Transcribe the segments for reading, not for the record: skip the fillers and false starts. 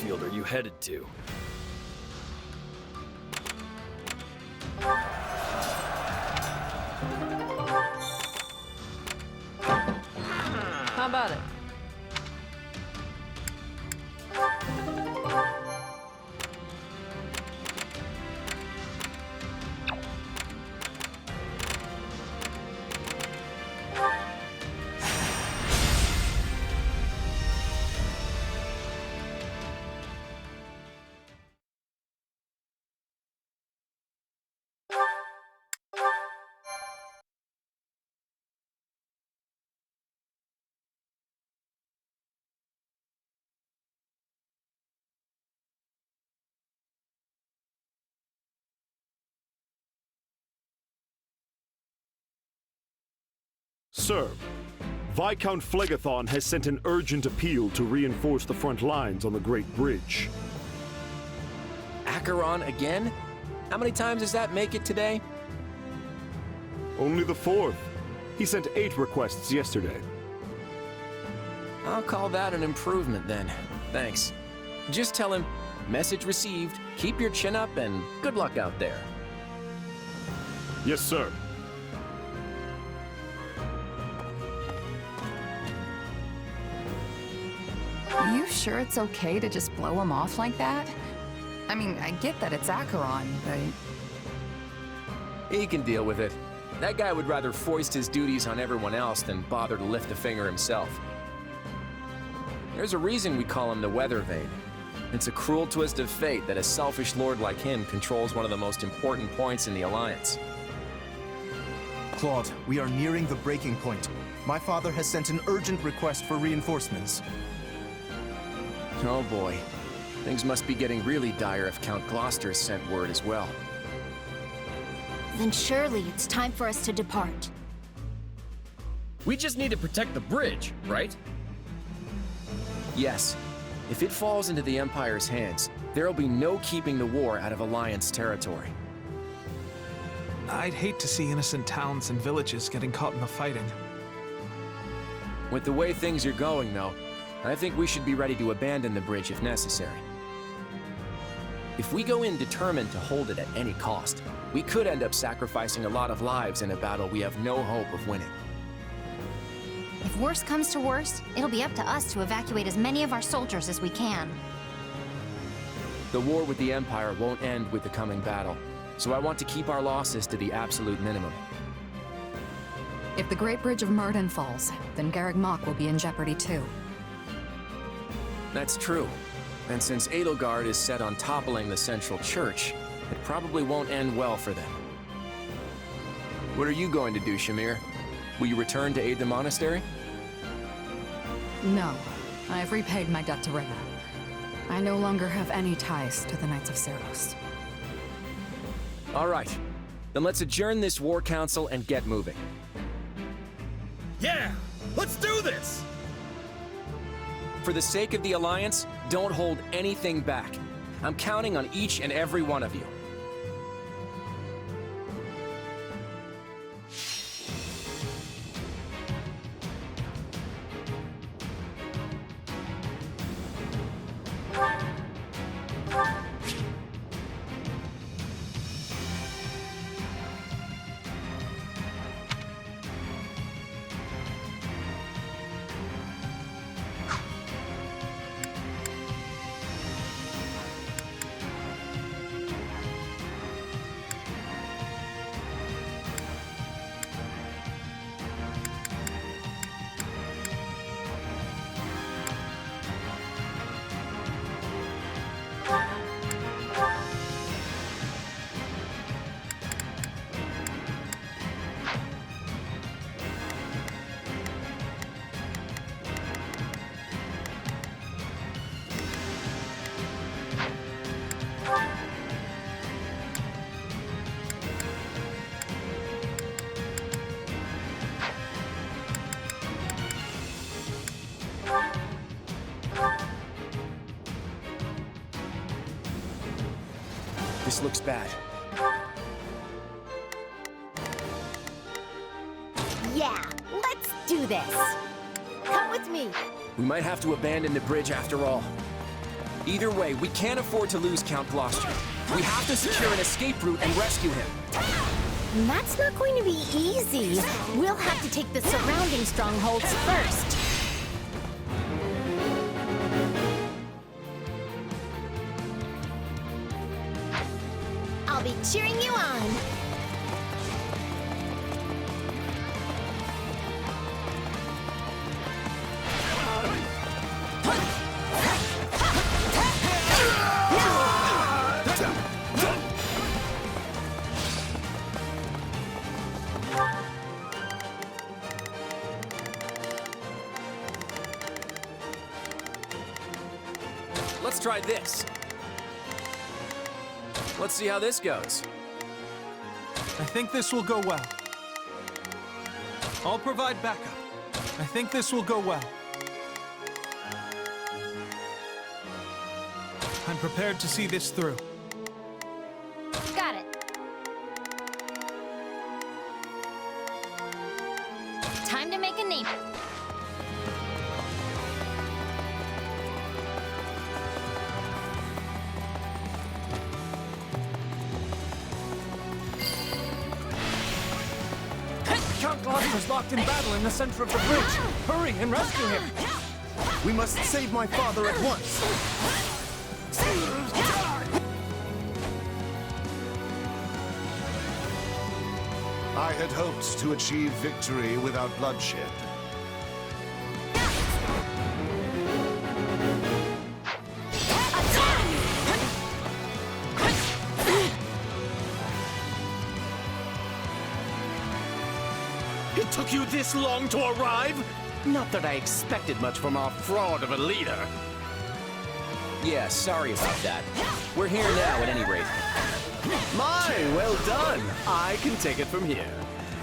battlefield are you headed to? How about it? Sir, Viscount Phlegathon has sent an urgent appeal to reinforce the front lines on the Great Bridge. Acheron again? How many times does that make it today? Only the fourth. He sent 8 requests yesterday. I'll call that an improvement then. Thanks. Just tell him, message received, keep your chin up, and good luck out there. Yes, sir. Are you sure it's okay to just blow him off like that? I mean, I get that it's Acheron, but... He can deal with it. That guy would rather foist his duties on everyone else than bother to lift a finger himself. There's a reason we call him the Weather Vane. It's a cruel twist of fate that a selfish lord like him controls one of the most important points in the Alliance. Claude, we are nearing the breaking point. My father has sent an urgent request for reinforcements. Oh boy. Things must be getting really dire if Count Gloucester has sent word as well. Then surely it's time for us to depart. We just need to protect the bridge, right? Yes. If it falls into the Empire's hands, there'll be no keeping the war out of Alliance territory. I'd hate to see innocent towns and villages getting caught in the fighting. With the way things are going, though, I think we should be ready to abandon the bridge if necessary. If we go in determined to hold it at any cost, we could end up sacrificing a lot of lives in a battle we have no hope of winning. If worse comes to worse, it'll be up to us to evacuate as many of our soldiers as we can. The war with the Empire won't end with the coming battle, so I want to keep our losses to the absolute minimum. If the Great Bridge of Myrddin falls, then Garreg Mach will be in jeopardy too. That's true. And since Edelgard is set on toppling the central church, it probably won't end well for them. What are you going to do, Shamir? Will you return to aid the monastery? No, I've repaid my debt to Rhea. I no longer have any ties to the Knights of Ceros. All right. Then let's adjourn this war council and get moving. Yeah! Let's do this! For the sake of the Alliance, don't hold anything back. I'm counting on each and every one of you. This looks bad. Yeah, let's do this! Come with me! We might have to abandon the bridge after all. Either way, we can't afford to lose Count Gloucester. We have to secure an escape route and rescue him. That's not going to be easy. We'll have to take the surrounding strongholds first. I'll be cheering you on. Let's try this. Let's see how this goes. I think this will go well. I'll provide backup. I think this will go well. I'm prepared to see this through. Got it. Time to make a name. Count Gloucester's locked in battle in the center of the bridge. Hurry and rescue him. We must save my father at once. I had hoped to achieve victory without bloodshed. It took you this long to arrive? Not that I expected much from our fraud of a leader. Yeah, sorry about that. We're here now at any rate. My, well done. I can take it from here.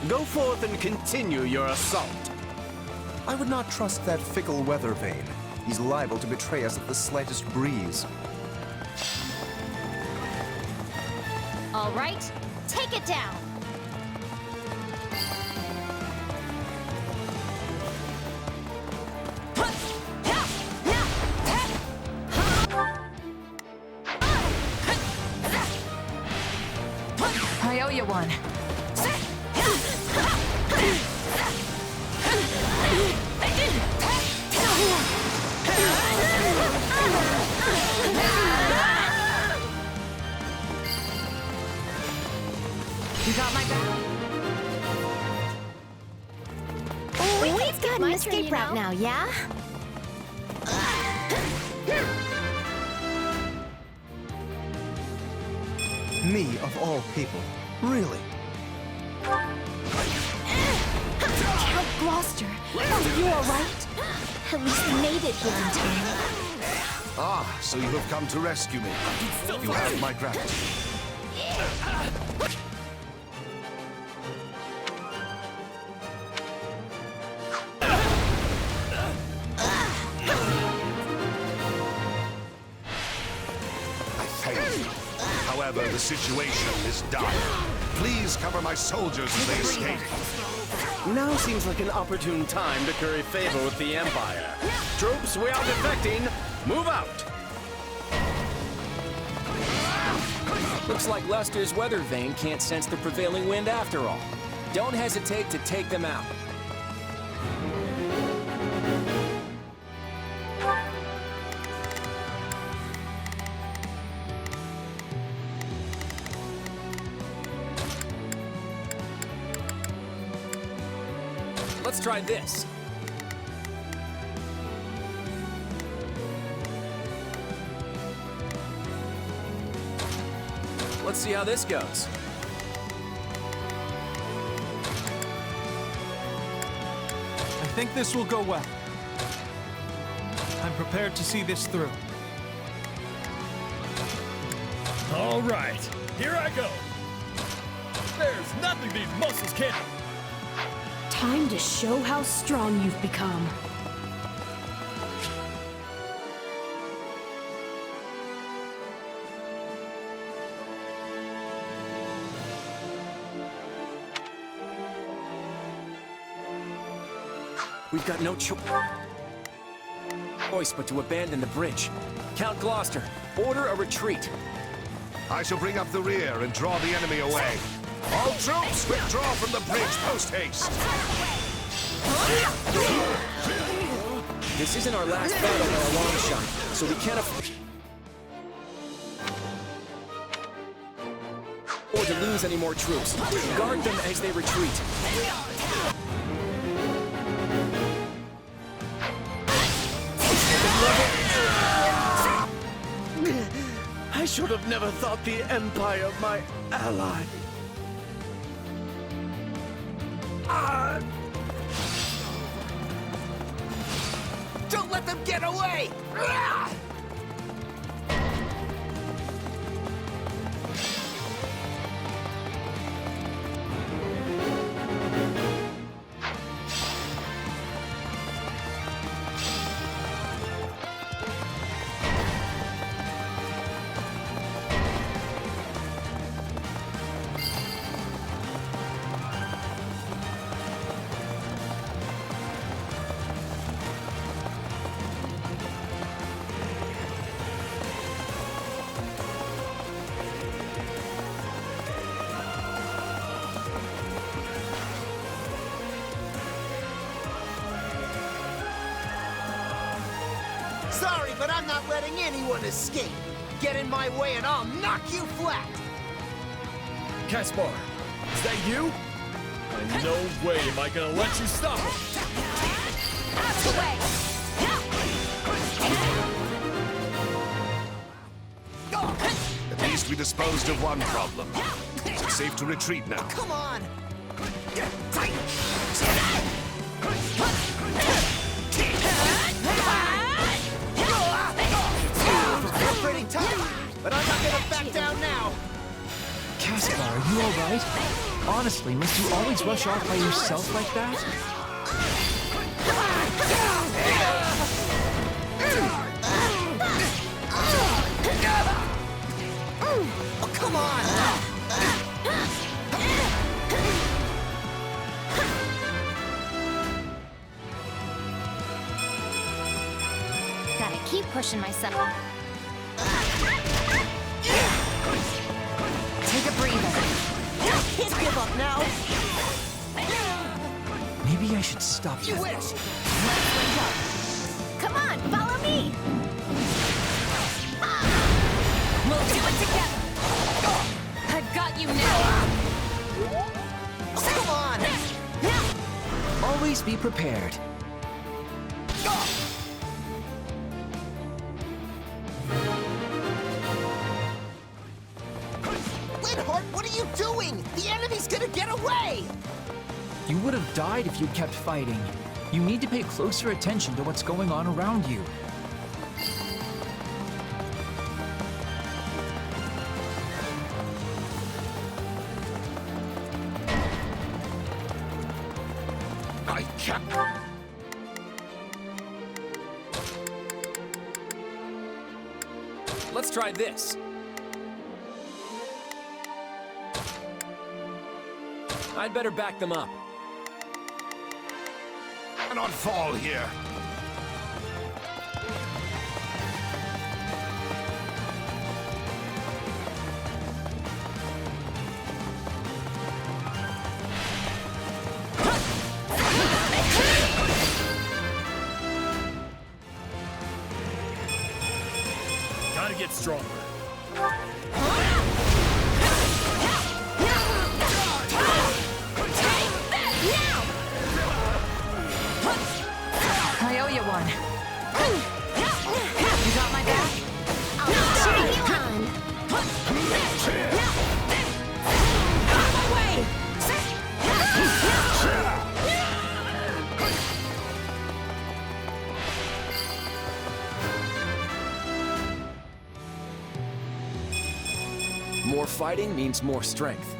Go forth and continue your assault. I would not trust that fickle weather vane. He's liable to betray us at the slightest breeze. All right, take it down. I owe you one. You got my back? We've got an escape route now, yeah? Me, of all people. Really? Count Gloucester, are you all right? At least we made it here in time. Ah, so you have come to rescue me. You have my gratitude. I thank you. However, the situation is dire. Please cover my soldiers as they escape. Now seems like an opportune time to curry favor with the Empire. Troops, we are defecting. Move out. Looks like Lester's weather vane can't sense the prevailing wind after all. Don't hesitate to take them out. Let's try this. Let's see how this goes. I think this will go well. I'm prepared to see this through. All right, here I go. There's nothing these muscles can't. Time to show how strong you've become. We've got no choice. choice but to abandon the bridge. Count Gloucester, order a retreat. I shall bring up the rear and draw the enemy away. All troops, withdraw from the bridge post-haste. This isn't our last battle by a long shot, so we can't afford to lose any more troops. Guard them as they retreat. I should have never thought the Empire my ally. Don't let them get away! Sorry, but I'm not letting anyone escape. Get in my way and I'll knock you flat. Caspar, is that you? In no way am I gonna let you stop it. Out of the way! At least we disposed of one problem. Is it safe to retreat now? Come on! You're pretty tough, but I'm not gonna back down now. Caspar, are you alright? Honestly, must you always rush off by yourself like that? Oh, come on! Gotta keep pushing myself. Take a breather. Can't give up now. Maybe I should stop You that. wish. Let's link up. Come on, follow me! We'll do it together! I've got you now! Come on! Always be prepared. Linhardt, what are you doing? The enemy's gonna get away! You would have died if you'd kept fighting. You need to pay closer attention to what's going on around you. I can't. Let's try this. I'd better back them up. Cannot fall here. Gotta get stronger. I owe you one. You got my back? Cheer you on. Out of my way! More fighting means more strength.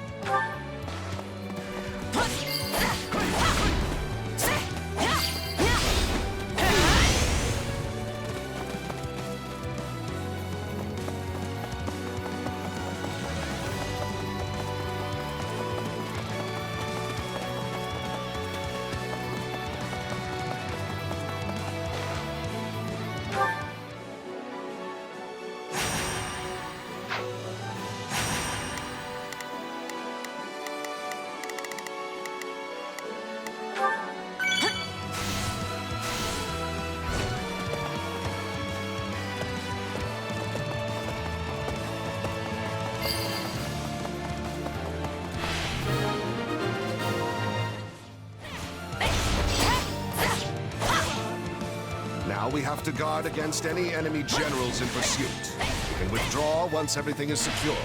Now we have to guard against any enemy generals in pursuit. We can withdraw once everything is secure.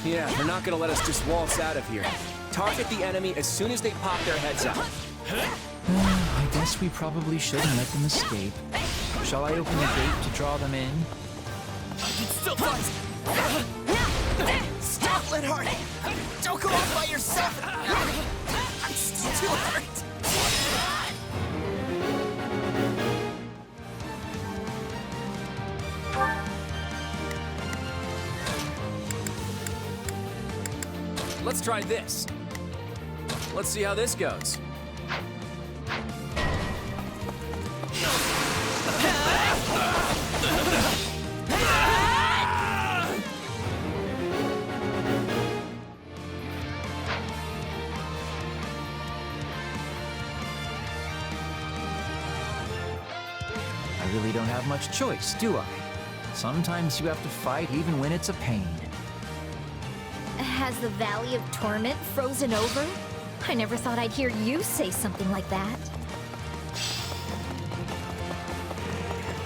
Yeah, they're not gonna let us just waltz out of here. Target the enemy as soon as they pop their heads out. I guess we probably shouldn't let them escape. Shall I open the gate to draw them in? It's still fun! Stop, Linhardt! Don't go off by yourself! I'm still too hurt! Let's try this. Let's see how this goes. I really don't have much choice, do I? Sometimes you have to fight even when it's a pain. Has the Valley of Torment frozen over? I never thought I'd hear you say something like that.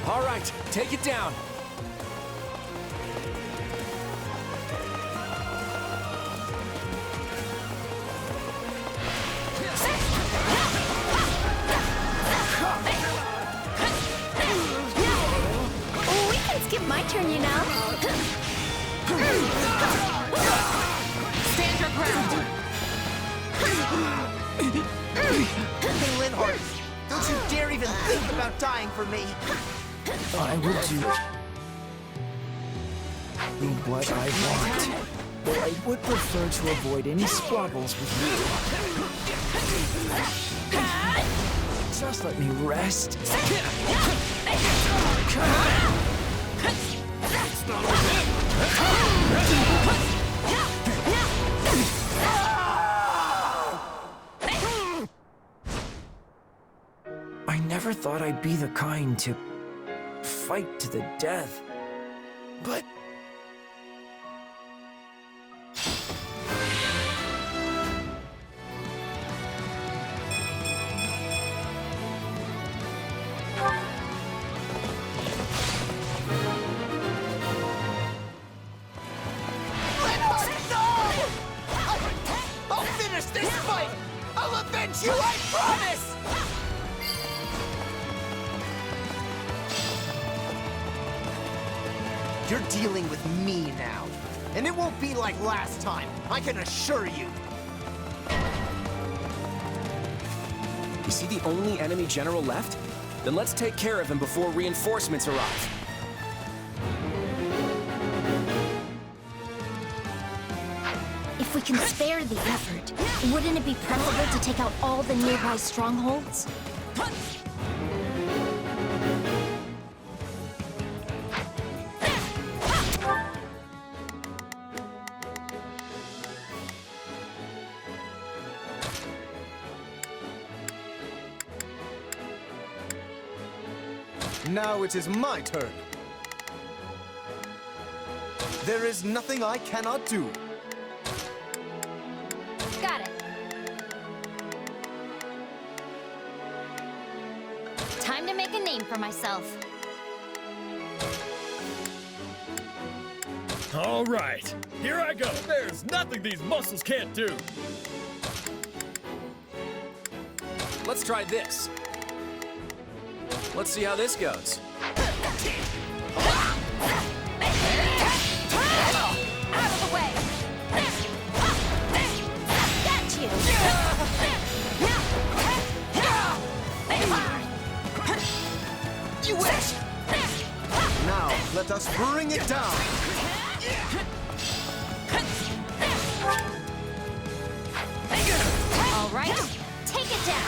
All right, take it down. We can skip my turn, you know. Stand your ground! Hey, Linhardt, don't you dare even think about dying for me! I will do what I want, though I would prefer to avoid any squabbles with you. Just let me rest. I never thought I'd be the kind to fight to the death, but... I'll finish this fight! I'll avenge you, I promise! You're dealing with me now. And it won't be like last time, I can assure you. You see the only enemy general left? Then let's take care of him before reinforcements arrive. If we can spare the effort, wouldn't it be preferable to take out all the nearby strongholds? Now it is my turn. There is nothing I cannot do. Got it. Time to make a name for myself. All right, here I go. There's nothing these muscles can't do. Let's try this. Let's see how this goes. Out of the way! Got you! You wish! Now, let us bring it down. All right, take it down!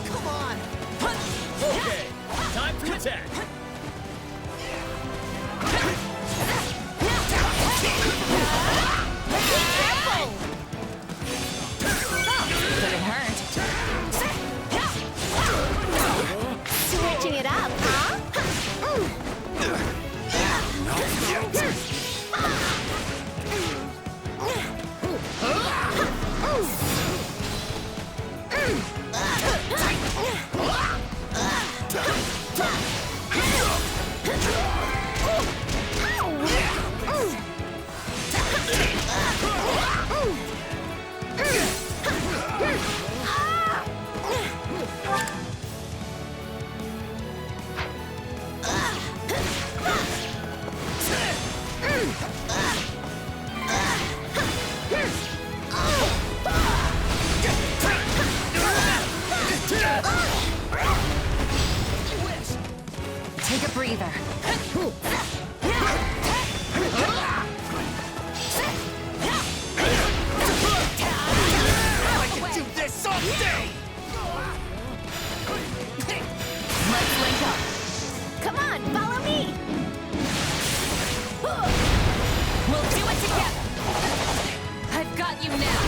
Come on! Okay, time to attack. Be careful! either. I can do this all day! Let's link up. Come on, follow me! We'll do it together. I've got you now.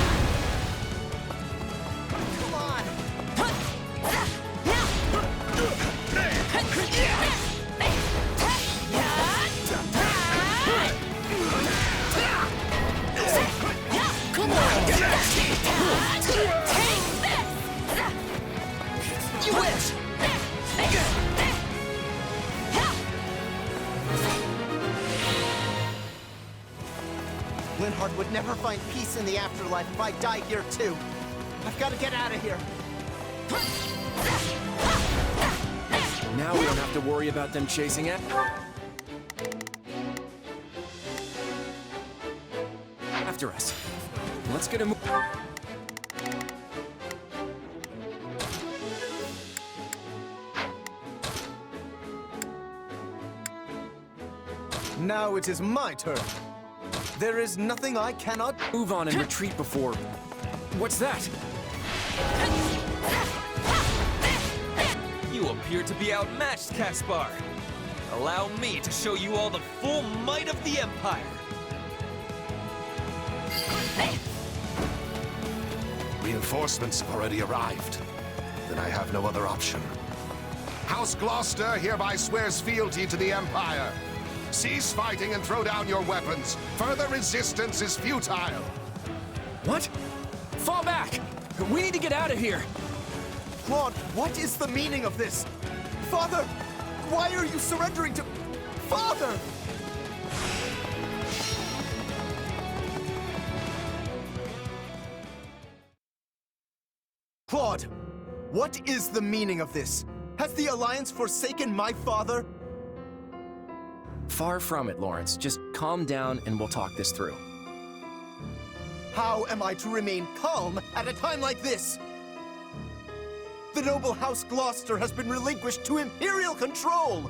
Come on! Come on! Take this! You wish! Linhardt would never find peace in the afterlife if I die here too. I've got to get out of here. Now we don't have to worry about them chasing it. After us. Let's get a move. Now it is my turn. There is nothing I cannot Move on and retreat before... What's that? You appear to be outmatched, Caspar. Allow me to show you all the full might of the Empire. Reinforcements have already arrived. Then I have no other option. House Gloucester hereby swears fealty to the Empire. Cease fighting and throw down your weapons. Further resistance is futile. What? Fall back! We need to get out of here! Claude, what is the meaning of this? Father, why are you surrendering to... Father! Claude, what is the meaning of this? Has the Alliance forsaken my father? Far from it, Lawrence. Just calm down and we'll talk this through. How am I to remain calm at a time like this? The noble House Gloucester has been relinquished to Imperial control!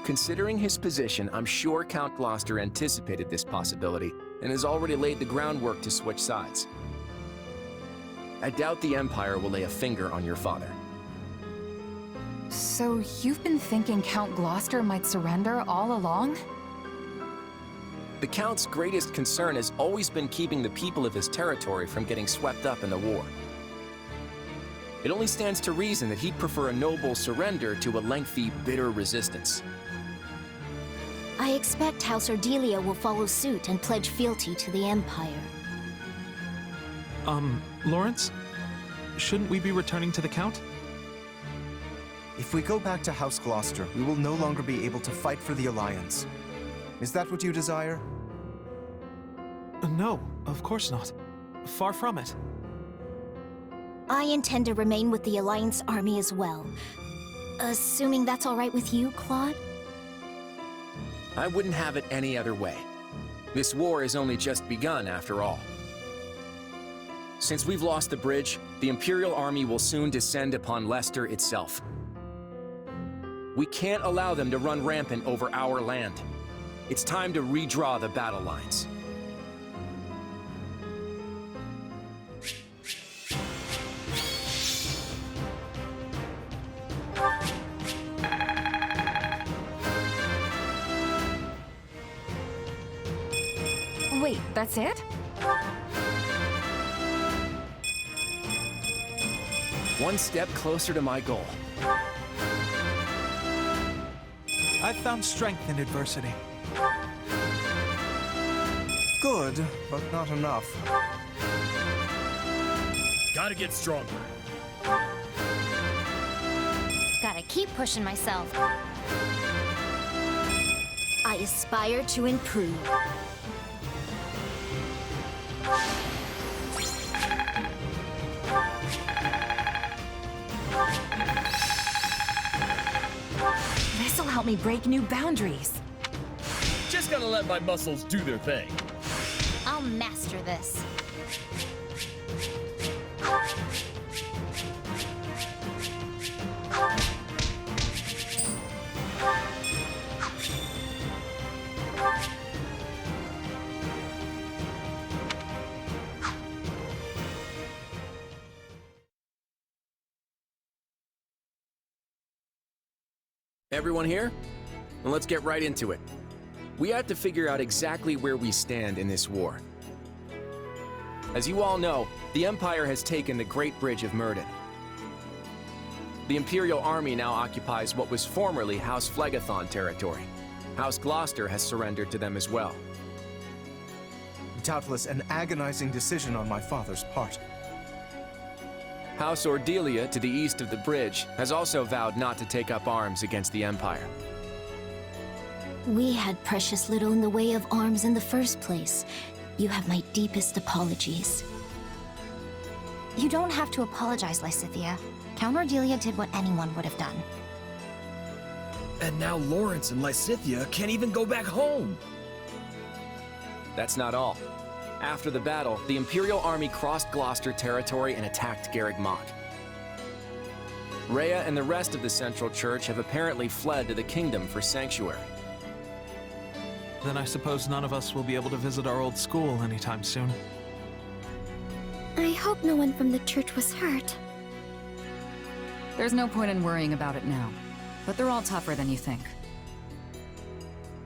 Considering his position, I'm sure Count Gloucester anticipated this possibility and has already laid the groundwork to switch sides. I doubt the Empire will lay a finger on your father. So you've been thinking Count Gloucester might surrender all along? The Count's greatest concern has always been keeping the people of his territory from getting swept up in the war. It only stands to reason that he'd prefer a noble surrender to a lengthy, bitter resistance. I expect House Ardelia will follow suit and pledge fealty to the Empire. Lawrence? Shouldn't we be returning to the Count? If we go back to House Gloucester, we will no longer be able to fight for the Alliance. Is that what you desire? No, of course not. Far from it. I intend to remain with the Alliance army as well. Assuming that's all right with you, Claude? I wouldn't have it any other way. This war has only just begun, after all. Since we've lost the bridge, the Imperial army will soon descend upon Leicester itself. We can't allow them to run rampant over our land. It's time to redraw the battle lines. Wait, that's it? One step closer to my goal. I've found strength in adversity. Good, but not enough. Gotta get stronger. Gotta keep pushing myself. I aspire to improve. This'll help me break new boundaries. Just gotta let my muscles do their thing. I'll master this. Everyone here? Well, let's get right into it. We have to figure out exactly where we stand in this war. As you all know, the Empire has taken the Great Bridge of Myrddin. The Imperial Army now occupies what was formerly House Phlegethon territory. House Gloucester has surrendered to them as well. Doubtless an agonizing decision on my father's part. House Ordelia, to the east of the bridge, has also vowed not to take up arms against the Empire. We had precious little in the way of arms in the first place. You have my deepest apologies. You don't have to apologize, Lysithea. Count Ordelia did what anyone would have done. And now Lawrence and Lysithea can't even go back home. That's not all. After the battle, the Imperial Army crossed Gloucester territory and attacked Garreg Mach. Rhea and the rest of the Central Church have apparently fled to the Kingdom for sanctuary. Then I suppose none of us will be able to visit our old school anytime soon. I hope no one from the church was hurt. There's no point in worrying about it now, but they're all tougher than you think.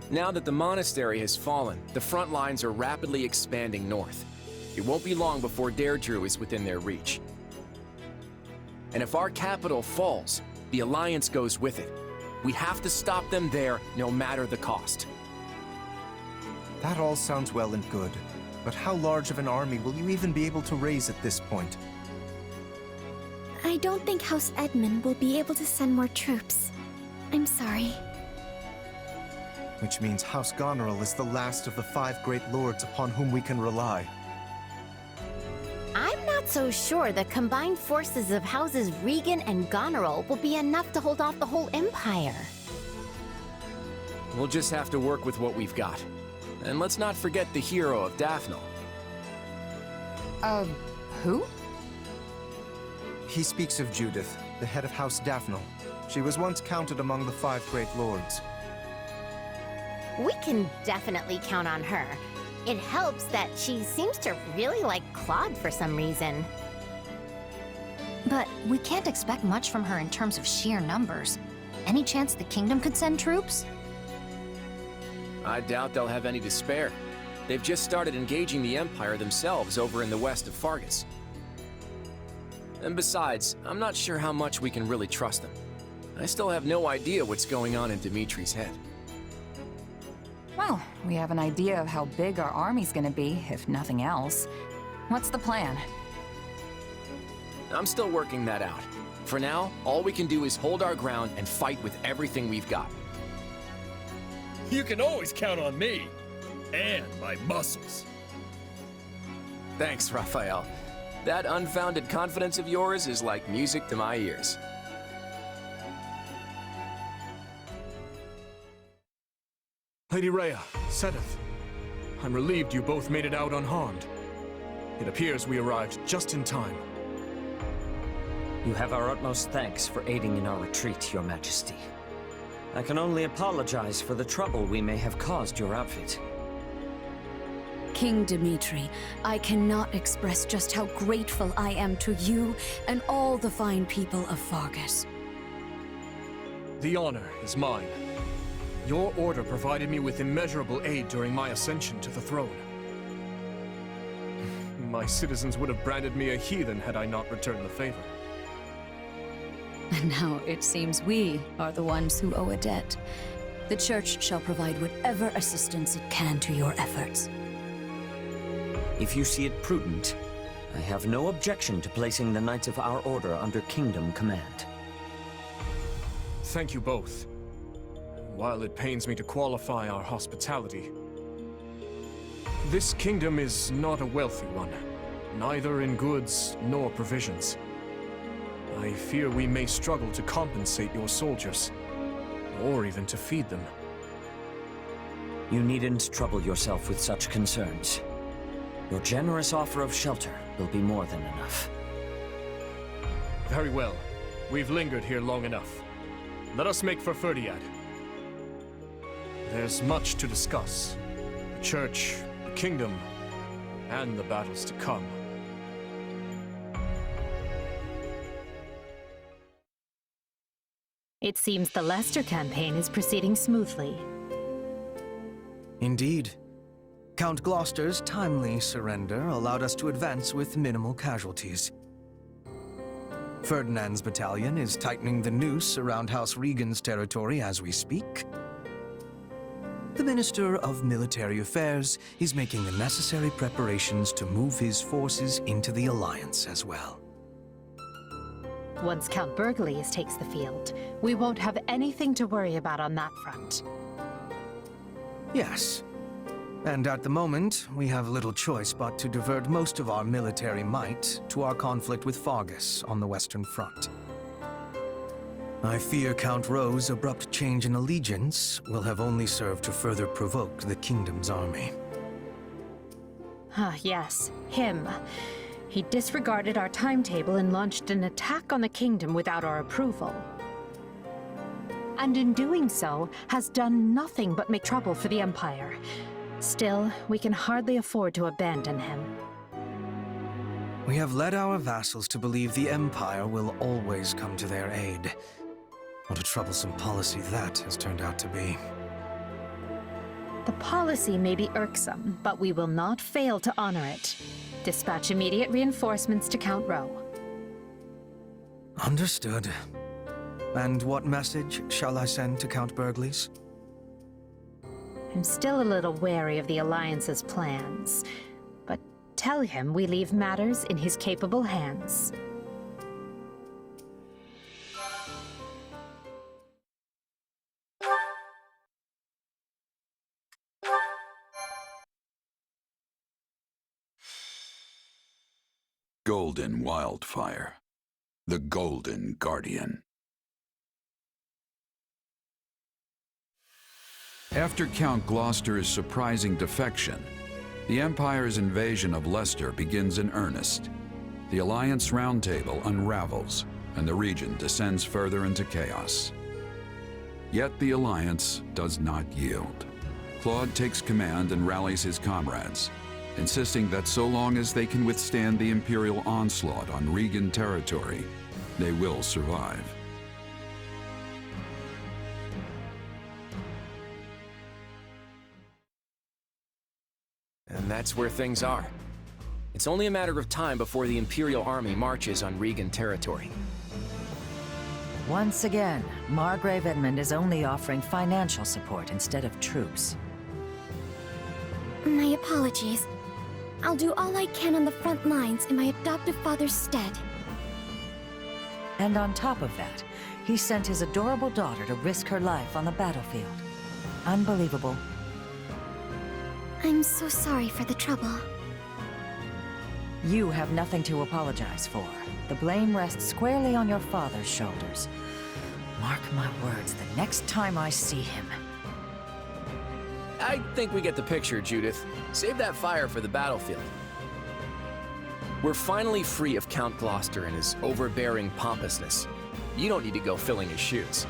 Now that the monastery has fallen, the front lines are rapidly expanding north. It won't be long before Deirdre is within their reach. And if our capital falls, the Alliance goes with it. We have to stop them there, no matter the cost. That all sounds well and good, but how large of an army will you even be able to raise at this point? I don't think House Edmund will be able to send more troops. I'm sorry. Which means House Goneril is the last of the 5 great lords upon whom we can rely. I'm not so sure the combined forces of Houses Regan and Goneril will be enough to hold off the whole Empire. We'll just have to work with what we've got. And let's not forget the hero of Daphnel. Who? He speaks of Judith, the head of House Daphnel. She was once counted among the 5 great lords. We can definitely count on her. It helps that she seems to really like Claude for some reason. But we can't expect much from her in terms of sheer numbers. Any chance the kingdom could send troops? I doubt they'll have any to spare. They've just started engaging the Empire themselves over in the west of Fargus. And besides, I'm not sure how much we can really trust them. I still have no idea what's going on in Dimitri's head. Well, we have an idea of how big our army's gonna be, if nothing else. What's the plan? I'm still working that out. For now, all we can do is hold our ground and fight with everything we've got. You can always count on me. And my muscles. Thanks, Raphael. That unfounded confidence of yours is like music to my ears. Lady Rhea, Sedith, I'm relieved you both made it out unharmed. It appears we arrived just in time. You have our utmost thanks for aiding in our retreat, Your Majesty. I can only apologize for the trouble we may have caused your outfit. King Dimitri, I cannot express just how grateful I am to you and all the fine people of Fargus. The honor is mine. Your order provided me with immeasurable aid during my ascension to the throne. My citizens would have branded me a heathen had I not returned the favor. And now it seems we are the ones who owe a debt. The Church shall provide whatever assistance it can to your efforts. If you see it prudent, I have no objection to placing the Knights of our Order under Kingdom command. Thank you both. While it pains me to qualify our hospitality, this kingdom is not a wealthy one, neither in goods nor provisions. I fear we may struggle to compensate your soldiers, or even to feed them. You needn't trouble yourself with such concerns. Your generous offer of shelter will be more than enough. Very well. We've lingered here long enough. Let us make for Ferdiad. There's much to discuss. The Church, the Kingdom, and the battles to come. It seems the Leicester campaign is proceeding smoothly. Indeed. Count Gloucester's timely surrender allowed us to advance with minimal casualties. Ferdinand's battalion is tightening the noose around House Regan's territory as we speak. The Minister of Military Affairs is making the necessary preparations to move his forces into the Alliance as well. Once Count Burghley takes the field, we won't have anything to worry about on that front. Yes. And at the moment, we have little choice but to divert most of our military might to our conflict with Fargus on the Western Front. I fear Count Rowe's abrupt change in allegiance will have only served to further provoke the Kingdom's army. Ah, yes, him. He disregarded our timetable and launched an attack on the Kingdom without our approval. And in doing so, has done nothing but make trouble for the Empire. Still, we can hardly afford to abandon him. We have led our vassals to believe the Empire will always come to their aid. What a troublesome policy that has turned out to be. The policy may be irksome, but we will not fail to honor it. Dispatch immediate reinforcements to Count Rowe. Understood. And what message shall I send to Count Burghley's? I'm still a little wary of the Alliance's plans, but tell him we leave matters in his capable hands. Golden Wildfire, the Golden Guardian. After Count Gloucester's surprising defection, the Empire's invasion of Leicester begins in earnest. The Alliance Roundtable unravels, and the region descends further into chaos. Yet the Alliance does not yield. Claude takes command and rallies his comrades, insisting that so long as they can withstand the Imperial onslaught on Regan territory, they will survive. And that's where things are. It's only a matter of time before the Imperial army marches on Regan territory. Once again, Margrave Edmund is only offering financial support instead of troops. My apologies. I'll do all I can on the front lines in my adoptive father's stead. And on top of that, he sent his adorable daughter to risk her life on the battlefield. Unbelievable. I'm so sorry for the trouble. You have nothing to apologize for. The blame rests squarely on your father's shoulders. Mark my words, the next time I see him. I think we get the picture, Judith. Save that fire for the battlefield. We're finally free of Count Gloucester and his overbearing pompousness. You don't need to go filling his shoes.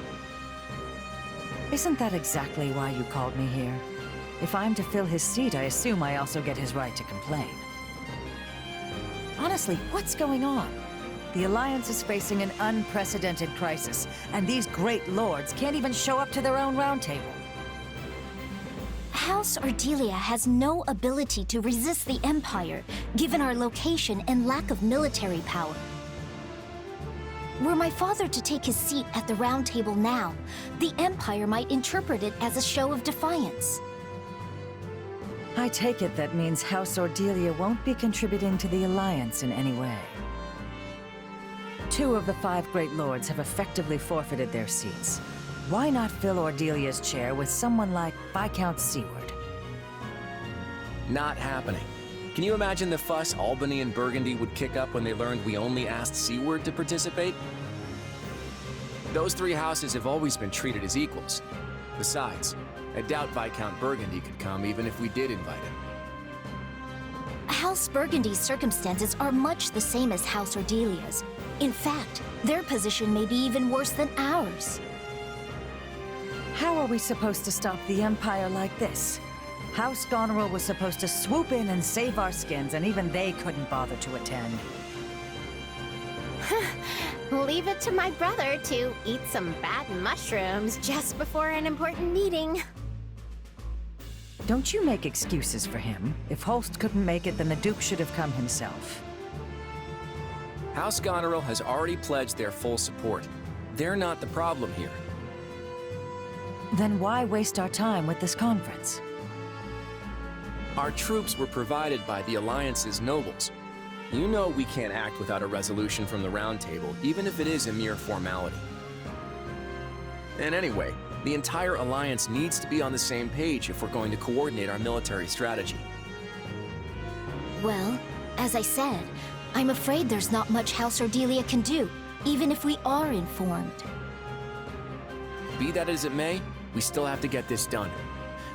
Isn't that exactly why you called me here? If I'm to fill his seat, I assume I also get his right to complain. Honestly, what's going on? The Alliance is facing an unprecedented crisis, and these great lords can't even show up to their own roundtable. House Ardelia has no ability to resist the Empire, given our location and lack of military power. Were my father to take his seat at the Round Table now, the Empire might interpret it as a show of defiance. I take it that means House Ardelia won't be contributing to the Alliance in any way. 2 of the 5 Great Lords have effectively forfeited their seats. Why not fill Ardelia's chair with someone like Viscount Seward? Not happening. Can you imagine the fuss Albany and Burgundy would kick up when they learned we only asked Seward to participate? Those 3 houses have always been treated as equals. Besides, I doubt Viscount Burgundy could come even if we did invite him. House Burgundy's circumstances are much the same as House Ardelia's. In fact, their position may be even worse than ours. How are we supposed to stop the Empire like this? House Goneril was supposed to swoop in and save our skins, and even they couldn't bother to attend. Leave it to my brother to eat some bad mushrooms just before an important meeting. Don't you make excuses for him. If Holst couldn't make it, then the Duke should have come himself. House Goneril has already pledged their full support. They're not the problem here. Then why waste our time with this conference? Our troops were provided by the Alliance's nobles. You know we can't act without a resolution from the Round Table, even if it is a mere formality. And anyway, the entire Alliance needs to be on the same page if we're going to coordinate our military strategy. Well, as I said, I'm afraid there's not much House Ardelia can do, even if we are informed. Be that as it may, we still have to get this done.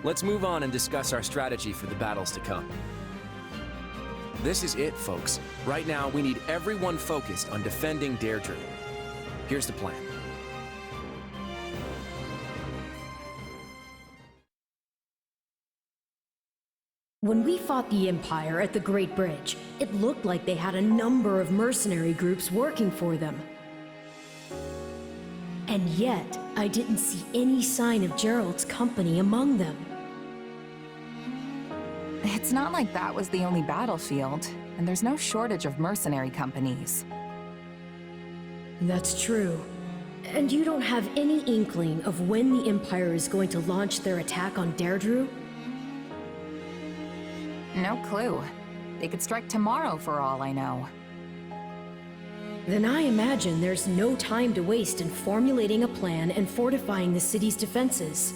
Let's move on and discuss our strategy for the battles to come. This is it, folks. Right now, we need everyone focused on defending Deirdre. Here's the plan. When we fought the Empire at the Great Bridge, it looked like they had a number of mercenary groups working for them. And yet, I didn't see any sign of Gerald's company among them. It's not like that was the only battlefield, and there's no shortage of mercenary companies. That's true. And you don't have any inkling of when the Empire is going to launch their attack on Deirdre? No clue. They could strike tomorrow for all I know. Then I imagine there's no time to waste in formulating a plan and fortifying the city's defenses.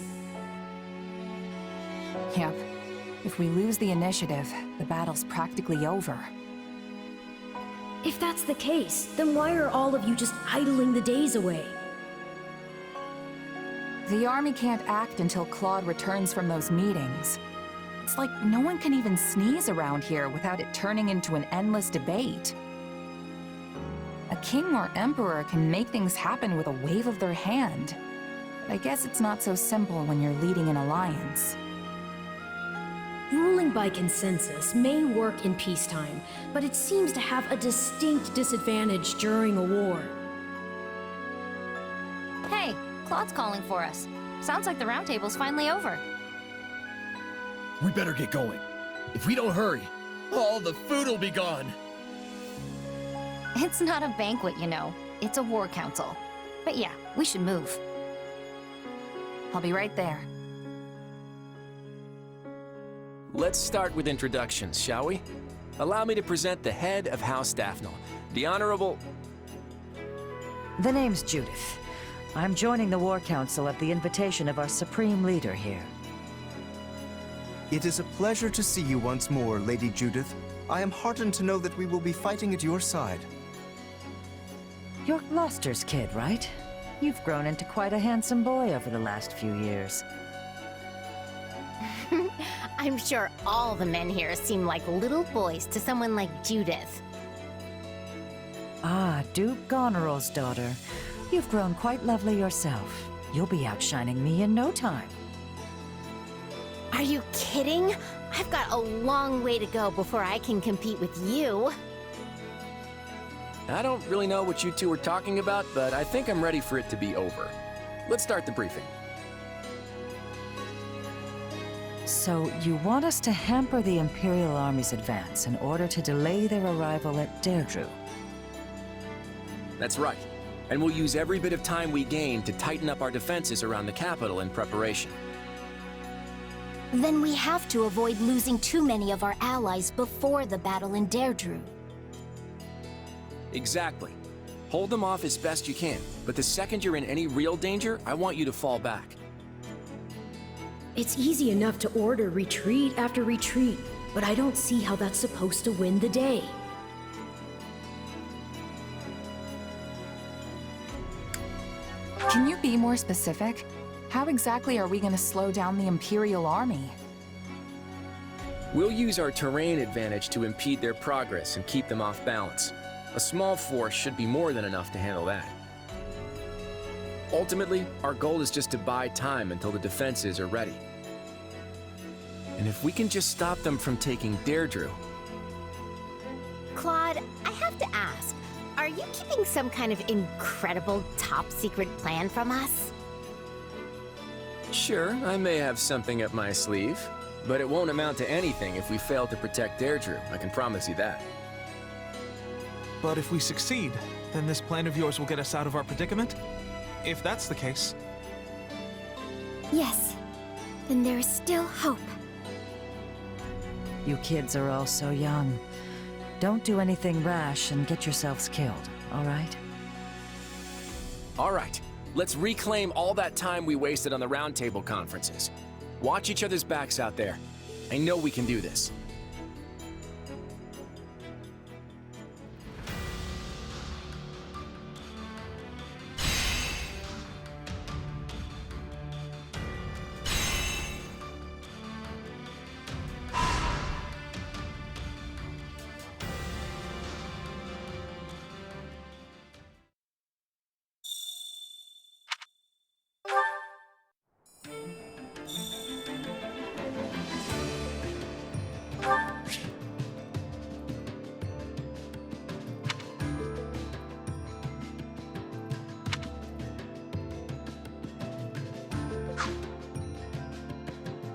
Yep. If we lose the initiative, the battle's practically over. If that's the case, then why are all of you just idling the days away? The army can't act until Claude returns from those meetings. It's like no one can even sneeze around here without it turning into an endless debate. A king or emperor can make things happen with a wave of their hand. But I guess it's not so simple when you're leading an alliance. Ruling by consensus may work in peacetime, but it seems to have a distinct disadvantage during a war. Hey, Claude's calling for us. Sounds like the round table's finally over. We better get going. If we don't hurry, all the food will be gone. It's not a banquet, you know. It's a war council. But yeah, we should move. I'll be right there. Let's start with introductions, shall we? Allow me to present the head of House Daphne, the Honorable... The name's Judith. I'm joining the War Council at the invitation of our Supreme Leader here. It is a pleasure to see you once more, Lady Judith. I am heartened to know that we will be fighting at your side. You're Gloucester's kid, right? You've grown into quite a handsome boy over the last few years. I'm sure all the men here seem like little boys to someone like Judith. Ah, Duke Goneril's daughter. You've grown quite lovely yourself. You'll be outshining me in no time. Are you kidding? I've got a long way to go before I can compete with you. I don't really know what you two are talking about, but I think I'm ready for it to be over. Let's start the briefing. So, you want us to hamper the Imperial Army's advance in order to delay their arrival at Deirdre? That's right. And we'll use every bit of time we gain to tighten up our defenses around the capital in preparation. Then we have to avoid losing too many of our allies before the battle in Deirdre. Exactly. Hold them off as best you can, but the second you're in any real danger, I want you to fall back. It's easy enough to order retreat after retreat, but I don't see how that's supposed to win the day. Can you be more specific? How exactly are we going to slow down the Imperial Army? We'll use our terrain advantage to impede their progress and keep them off balance. A small force should be more than enough to handle that. Ultimately, our goal is just to buy time until the defenses are ready. And if we can just stop them from taking Deirdre... Claude, I have to ask, are Are you keeping some kind of incredible top-secret plan from us? Sure, I may have something up my sleeve, but it won't amount to anything if we fail to protect Deirdre, I can promise you that. But if we succeed, then this plan of yours will get us out of our predicament? If that's the case. Yes. Then there is still hope. You kids are all so young. Don't do anything rash and get yourselves killed, all right? All right, let's reclaim all that time we wasted on the roundtable conferences. Watch each other's backs out there. I know we can do this.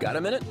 Got a minute?